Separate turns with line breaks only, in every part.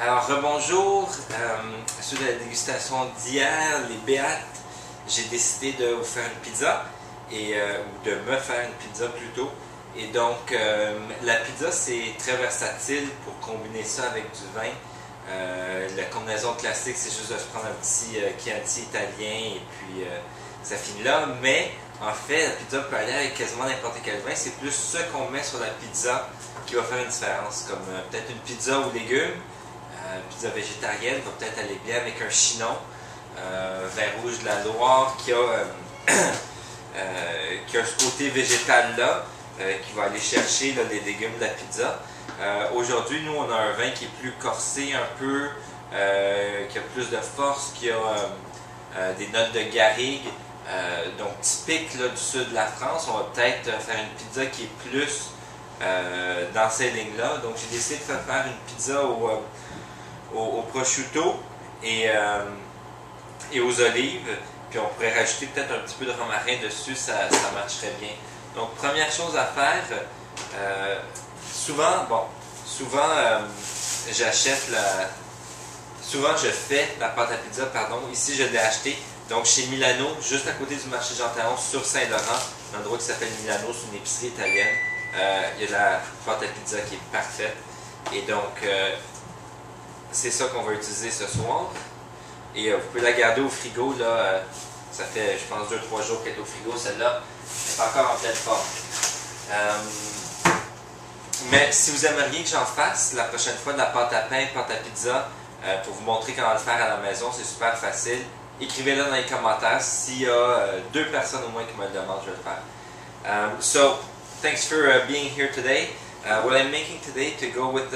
Alors, rebonjour. Suite à la dégustation d'hier, les Béates, j'ai décidé de vous faire une pizza, ou de me faire une pizza plutôt. Et donc, la pizza, c'est très versatile pour combiner ça avec du vin. La combinaison classique, c'est juste de se prendre un petit Chianti italien et puis ça finit là. Mais en fait, la pizza peut aller avec quasiment n'importe quel vin. C'est plus ce qu'on met sur la pizza qui va faire une différence. Comme peut-être une pizza aux légumes. Pizza végétarienne va peut-être aller bien avec un chinon, vin rouge de la Loire qui a ce côté végétal-là, qui va aller chercher là, les légumes de la pizza. Aujourd'hui, nous, on a un vin qui est plus corsé un peu, qui a plus de force, qui a des notes de garrigue, donc typique là, du sud de la France. On va peut-être faire une pizza qui est plus dans ces lignes-là. Donc j'ai décidé de faire une pizza au prosciutto et aux olives. Puis on pourrait rajouter peut-être un petit peu de romarin dessus, ça marcherait bien. Donc première chose à faire, souvent je fais la pâte à pizza, pardon. Ici je l'ai acheté donc chez Milano, juste à côté du marché Jean Talon sur Saint-Laurent, un endroit qui s'appelle Milano, c'est une épicerie italienne. Il y a la pâte à pizza qui est parfaite. Et donc c'est ça qu'on va utiliser ce soir. Et vous pouvez la garder au frigo, là, ça fait je pense 2-3 jours qu'elle est au frigo, celle-là est encore en pleine forme. Mais si vous aimeriez que j'en fasse la prochaine fois de la pâte à pain, pâte à pizza, pour vous montrer comment le faire à la maison, c'est super facile. Écrivez-le dans les commentaires. S'il y a 2 personnes au moins qui me le demandent, je vais le faire. So, thanks for being here today. What I'm making today to go with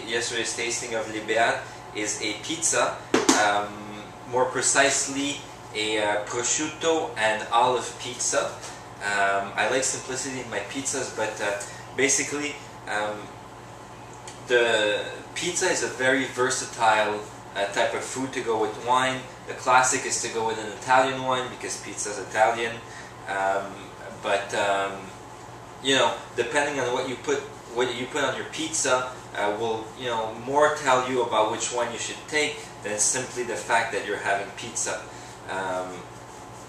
yesterday's tasting of Les Béates is a pizza, more precisely a prosciutto and olive pizza. I like simplicity in my pizzas, but basically the pizza is a very versatile type of food to go with wine. The classic is to go with an Italian wine because pizza is Italian, you know, depending on what you put on your pizza will more tell you about which one you should take than simply the fact that you're having pizza.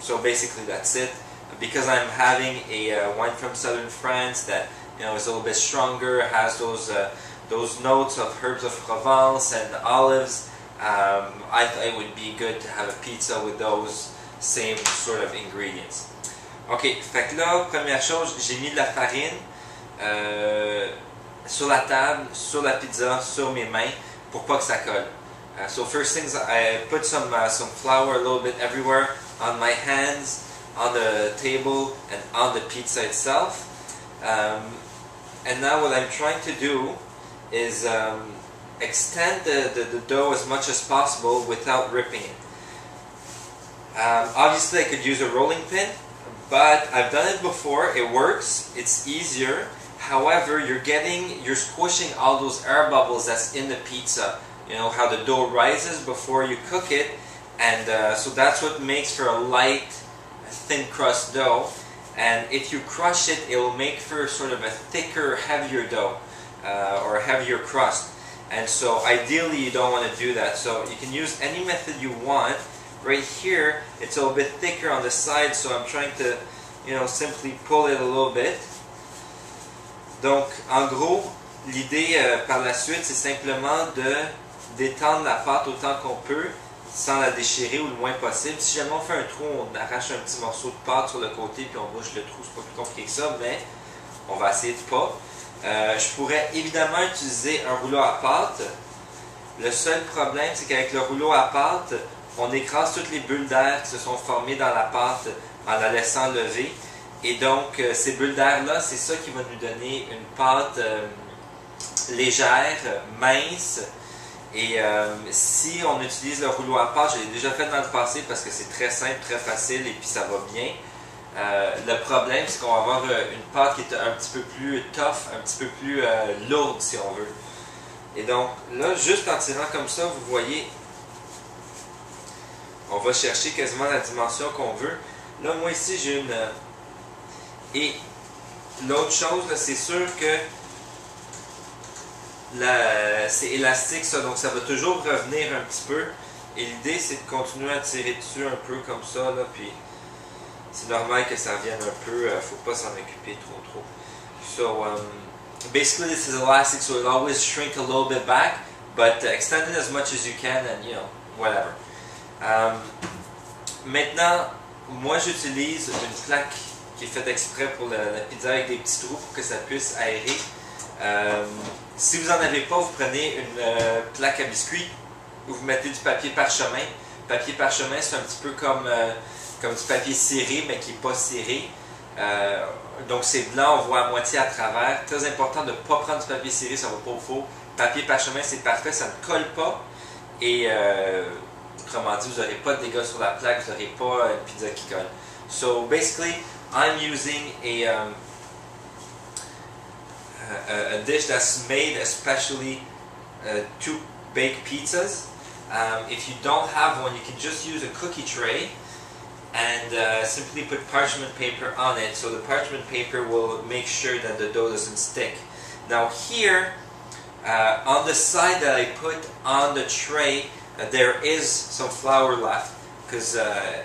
So basically that's it. Because I'm having a wine from southern France that is a little bit stronger, has those notes of herbs of Provence and olives, I thought it would be good to have a pizza with those same sort of ingredients. Ok, fait que là, première chose, j'ai mis de la farine sur la table, sur la pizza, sur mes mains, pour pas que ça colle. So first things, I put some flour a little bit everywhere, on my hands, on the table, and on the pizza itself. And now what I'm trying to do is extend the dough as much as possible without ripping it. Obviously I could use a rolling pin, but I've done it before, it works, it's easier. However, you're squishing all those air bubbles that's in the pizza. You know how the dough rises before you cook it, and so that's what makes for a light, thin crust dough. And if you crush it, it will make for sort of a thicker, heavier dough, or a heavier crust. And so ideally you don't want to do that. So you can use any method you want. Right here, it's a little bit thicker on the side, so I'm trying to, simply pull it a little bit. Donc, en gros, l'idée par la suite, c'est simplement de détendre la pâte autant qu'on peut, sans la déchirer ou le moins possible. Si jamais on fait un trou, on arrache un petit morceau de pâte sur le côté, puis on bouche le trou, c'est pas plus compliqué que ça, mais on va essayer de pas. Je pourrais évidemment utiliser un rouleau à pâte. Le seul problème, c'est qu'avec le rouleau à pâte, on écrase toutes les bulles d'air qui se sont formées dans la pâte en la laissant lever. Et donc, ces bulles d'air-là, c'est ça qui va nous donner une pâte légère, mince. Et si on utilise le rouleau à pâte, je l'ai déjà fait dans le passé parce que c'est très simple, très facile et puis ça va bien. Le problème, c'est qu'on va avoir une pâte qui est un petit peu plus tough, un petit peu plus lourde si on veut. Et donc, là, juste en tirant comme ça, vous voyez, on va chercher quasiment la dimension qu'on veut. Là, moi ici, j'ai une... Et l'autre chose, c'est sûr que c'est élastique ça, donc ça va toujours revenir un petit peu. Et l'idée c'est de continuer à tirer dessus un peu comme ça, là, puis c'est normal que ça revienne un peu, faut pas s'en occuper trop. So basically this is elastic, so it'll always shrink a little bit back, but extend it as much as you can and whatever. Maintenant, moi j'utilise une plaque qui est faite exprès pour la pizza avec des petits trous pour que ça puisse aérer. Si vous n'en avez pas, vous prenez une plaque à biscuits, vous mettez du papier parchemin. Papier parchemin, c'est un petit peu comme du papier ciré, mais qui n'est pas ciré. Donc c'est blanc, on voit à moitié à travers. Très important de ne pas prendre du papier ciré, ça ne va pas au four. Papier parchemin, c'est parfait, ça ne colle pas. Et autrement dit, vous n'aurez pas de dégâts sur la plaque, vous n'aurez pas une pizza qui colle. So basically, I'm using a dish that's made especially to bake pizzas. If you don't have one, you can just use a cookie tray and simply put parchment paper on it, so the parchment paper will make sure that the dough doesn't stick. Now here, on the side that I put on the tray, there is some flour left because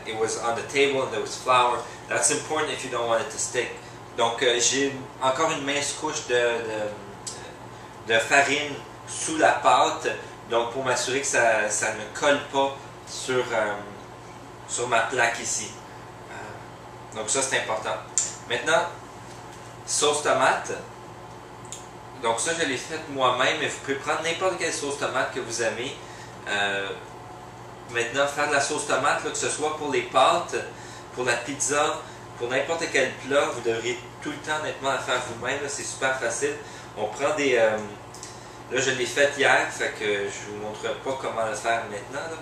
it was on the table and there was flour. That's important if you don't want it to stick. Donc j'ai encore une mince couche de farine sous la pâte, donc pour m'assurer que ça ne colle pas sur ma plaque ici. Donc ça c'est important. Maintenant, sauce tomate. Donc ça je l'ai faite moi-même, mais vous pouvez prendre n'importe quelle sauce tomate que vous aimez. Maintenant, faire de la sauce tomate, là, que ce soit pour les pâtes, pour la pizza, pour n'importe quel plat, vous devriez tout le temps honnêtement la faire vous-même, c'est super facile. On prend des... là je l'ai fait hier, fait que je ne vous montrerai pas comment le faire maintenant, là.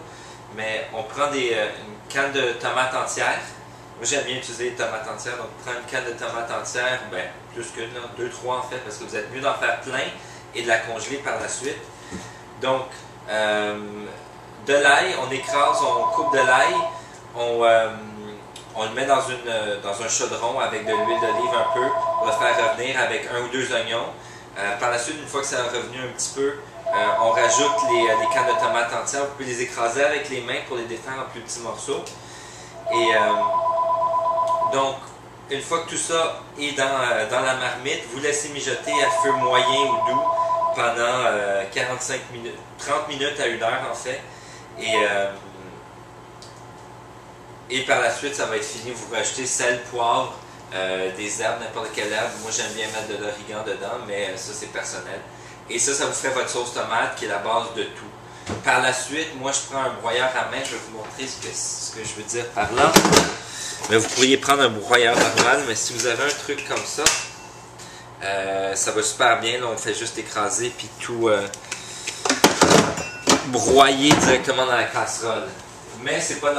Mais on prend une canne de tomates entières. Moi j'aime bien utiliser les tomates entières, donc prendre une canne de tomates entières, ben, plus qu'une, 2, 3 en fait, parce que vous êtes mieux d'en faire plein et de la congeler par la suite. Donc, de l'ail, on écrase, on coupe de l'ail, on le met dans un chaudron avec de l'huile d'olive un peu, on va faire revenir avec 1 ou 2 oignons. Par la suite, une fois que ça a revenu un petit peu, on rajoute les cannes de tomates entières. Vous pouvez les écraser avec les mains pour les défaire en plus petits morceaux. Et donc, une fois que tout ça est dans la marmite, vous laissez mijoter à feu moyen ou doux pendant 45 minutes, 30 minutes à 1 heure en fait. Et par la suite, ça va être fini. Vous rajoutez sel, poivre, des herbes, n'importe quelle herbe. Moi, j'aime bien mettre de l'origan dedans, mais ça, c'est personnel. Et ça vous ferait votre sauce tomate qui est la base de tout. Par la suite, moi, je prends un broyeur à main. Je vais vous montrer ce que je veux dire par là. Mais vous pourriez prendre un broyeur normal, mais si vous avez un truc comme ça, ça va super bien. Là, on fait juste écraser puis tout broyer directement dans la casserole. Mais c'est pas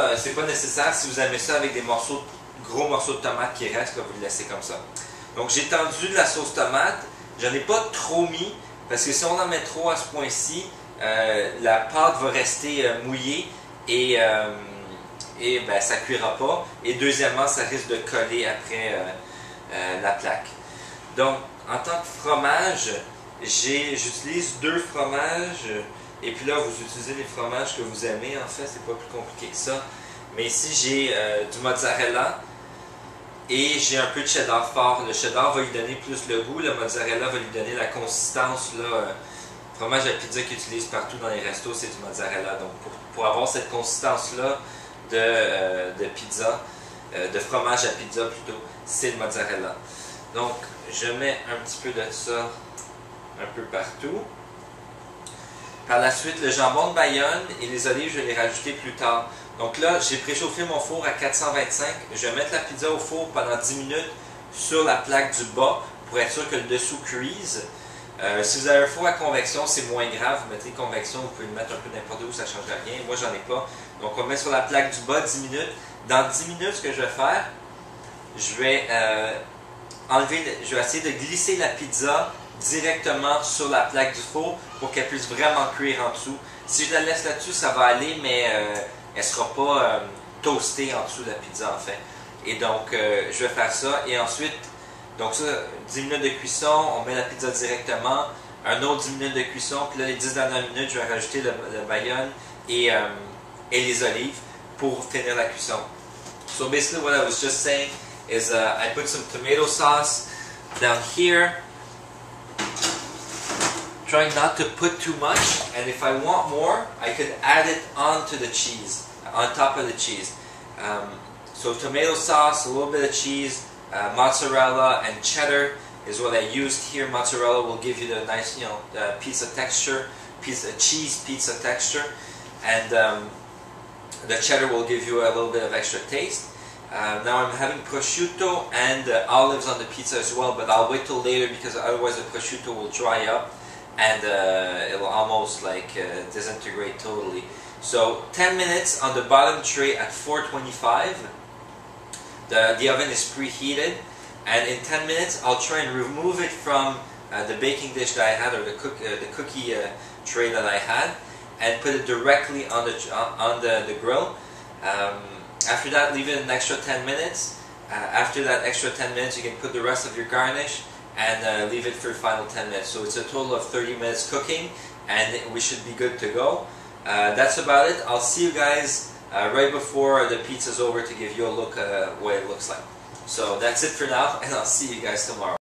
nécessaire. Si vous aimez ça avec des gros morceaux de tomate qui restent, là, vous le laissez comme ça. Donc j'ai tendu de la sauce tomate. J'en ai pas trop mis parce que si on en met trop à ce point-ci, la pâte va rester mouillée et ben, ça cuira pas. Et deuxièmement, ça risque de coller après la plaque. Donc en tant que fromage, j'utilise 2 fromages. Et puis là, vous utilisez les fromages que vous aimez, en fait, c'est pas plus compliqué que ça. Mais ici, j'ai du mozzarella et j'ai un peu de cheddar fort. Le cheddar va lui donner plus le goût, le mozzarella va lui donner la consistance. Fromage à pizza qu'ils utilisent partout dans les restos, c'est du mozzarella. Donc, pour avoir cette consistance-là de pizza, de fromage à pizza plutôt, c'est le mozzarella. Donc, je mets un petit peu de ça un peu partout. Par la suite, le jambon de Bayonne et les olives, je vais les rajouter plus tard. Donc là, j'ai préchauffé mon four à 425. Je vais mettre la pizza au four pendant 10 minutes sur la plaque du bas pour être sûr que le dessous cuise. Si vous avez un four à convection, c'est moins grave. Vous mettez convection, vous pouvez le mettre un peu n'importe où, ça ne change rien. Moi, j'en ai pas. Donc, on met sur la plaque du bas 10 minutes. Dans 10 minutes, ce que je vais faire, je vais je vais essayer de glisser la pizza directement sur la plaque du four pour qu'elle puisse vraiment cuire en dessous. Si je la laisse là-dessus, ça va aller, mais elle ne sera pas toastée en dessous de la pizza en fait. Et donc, je vais faire ça. Et ensuite, donc ça, 10 minutes de cuisson, on met la pizza directement. un autre 10 minutes de cuisson, puis là les 10 dernières minutes, je vais rajouter le bayonne et les olives pour finir la cuisson. So basically what I was just saying is I put some tomato sauce down here, trying not to put too much, and if I want more, I could add it onto the cheese, on top of the cheese. So tomato sauce, a little bit of cheese, mozzarella and cheddar is what I used here. Mozzarella will give you the nice, pizza texture, cheese pizza texture, and the cheddar will give you a little bit of extra taste. Now I'm having prosciutto and olives on the pizza as well, but I'll wait till later because otherwise the prosciutto will dry up and it'll almost like disintegrate totally. So 10 minutes on the bottom tray at 425. The oven is preheated, and in 10 minutes I'll try and remove it from the baking dish that I had, or the cookie tray that I had, and put it directly on the grill. After that, leave it an extra 10 minutes. After that extra 10 minutes, you can put the rest of your garnish and leave it for the final 10 minutes. So it's a total of 30 minutes cooking, and we should be good to go. That's about it. I'll see you guys right before the pizza's over to give you a look at what it looks like. So that's it for now, and I'll see you guys tomorrow.